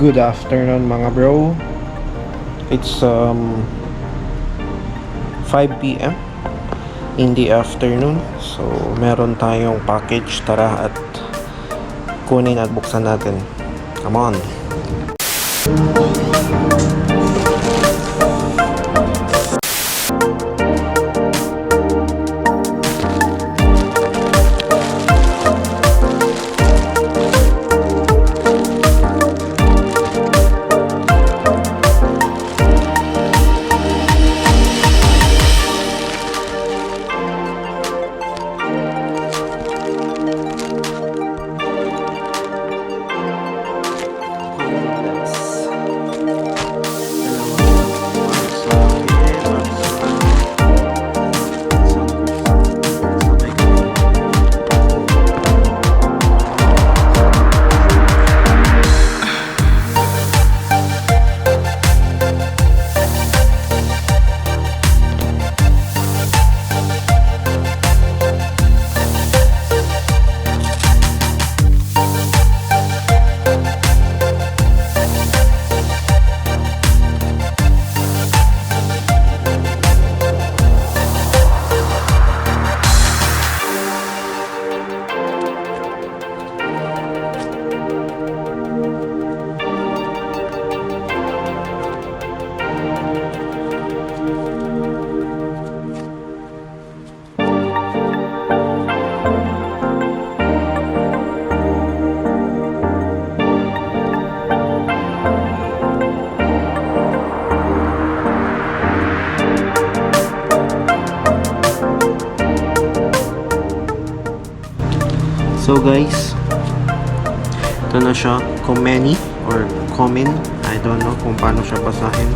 Good afternoon mga bro. It's 5 p.m. in the afternoon. So meron tayong package. Tara at kunin at buksan natin. Come on. So guys, ito na siya, Komeni or Komen, I don't know kung paano siya basahin.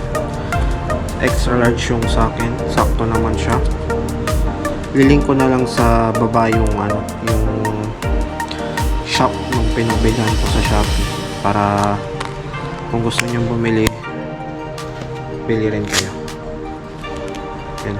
Extra large yung sa akin, sakto naman siya. Lilink ko na lang sa baba yung yung shop nung pinubilhan ko sa Shopee para kung gusto niyo bumili, bili rin kayo. Yan.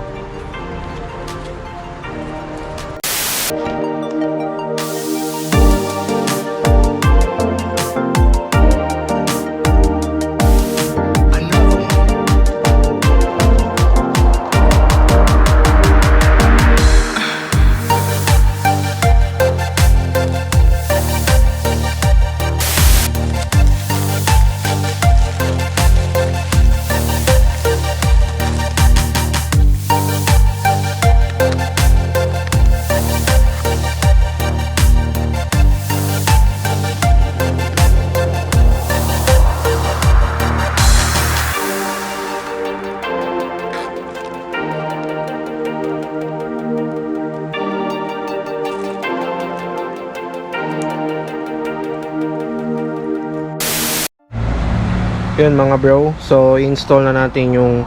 Yun mga bro, so install na natin yung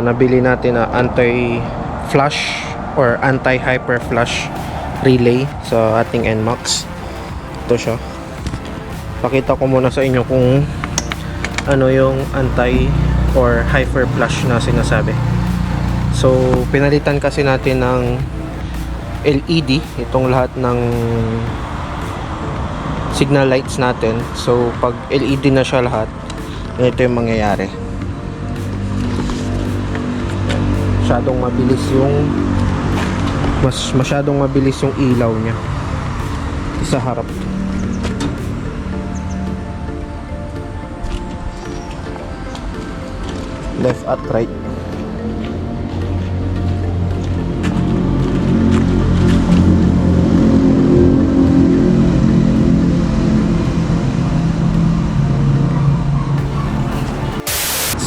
nabili natin na anti-flash or anti-hyper flash relay sa ating NMAX. Ito siya. Pakita ko muna sa inyo kung ano yung anti or hyper flash na sinasabi. So pinalitan kasi natin ng LED itong lahat ng signal lights natin. So pag LED na siya lahat, ito yung mangyayari. Masyadong mabilis yung ilaw niya sa harap. Left at right.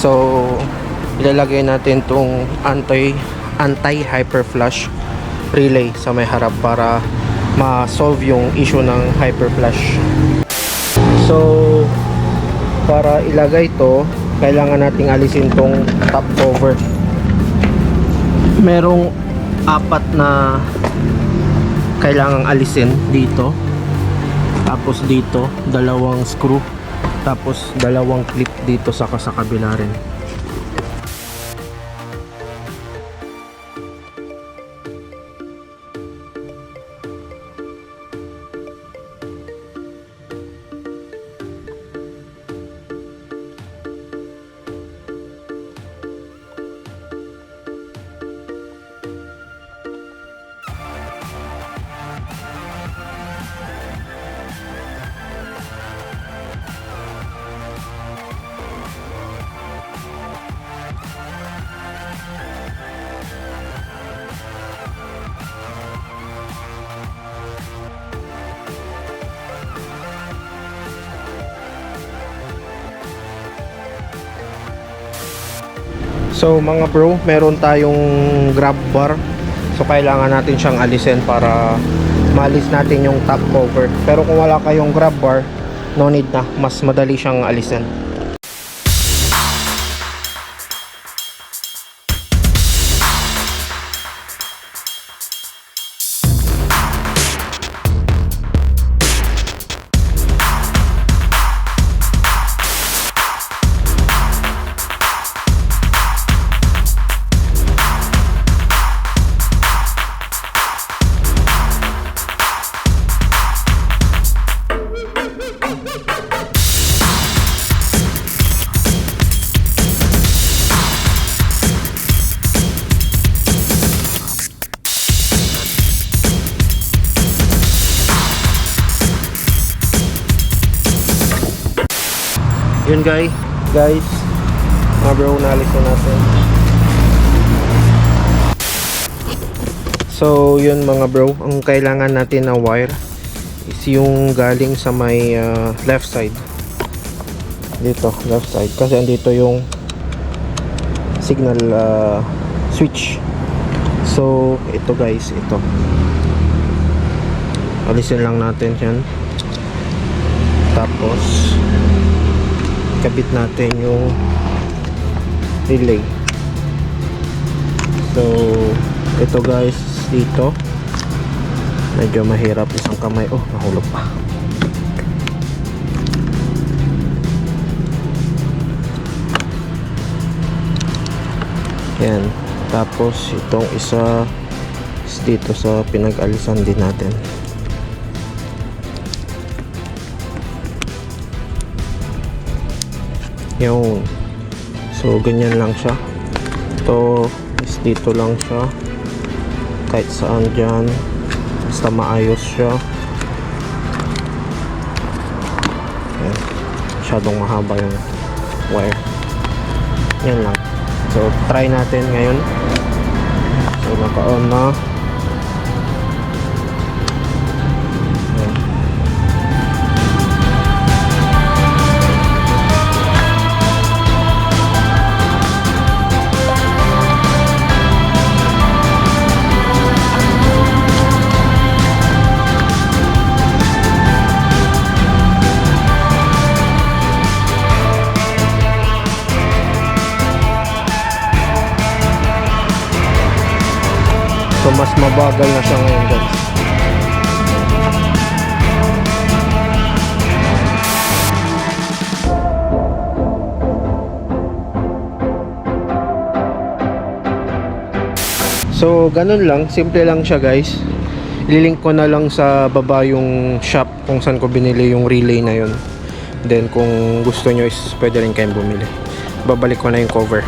So ilalagay natin tong anti-hyper flash relay sa may harap para ma-solve yung issue ng hyper flash. So para ilagay to, kailangan nating alisin tong top cover. Merong 4 na kailangang alisin dito, tapos dito 2 screw, tapos 2 clip dito sa kabila rin. So mga bro, meron tayong grab bar. So kailangan natin siyang alisin para maalis natin yung top cover. Pero kung wala kayong grab bar, no need na, mas madali siyang alisin. Yun guys, mga bro, naalis na natin. So yun mga bro, ang kailangan natin na wire is yung galing sa may left side. Dito, left side, kasi andito yung signal switch. So ito guys, ito alisin lang natin yan, tapos kabit natin yung relay. So ito guys, dito medyo mahirap, isang kamay, oh nahulog pa. Yan, tapos itong isa is dito sa pinag-alisan din natin. Yun. So ganyan lang siya. Ito is dito lang siya, kahit saan dyan, basta maayos siya. Yan. Masyadong mahaba yung wire. Yan lang. So try natin ngayon. So naka-on na. So mas mabagal na siya ngayon guys. So ganun lang, simple lang siya guys. Ililink ko na lang sa baba yung shop kung saan ko binili yung relay na yun. Then kung gusto nyo is pwede rin kayong bumili. Babalik ko na yung cover.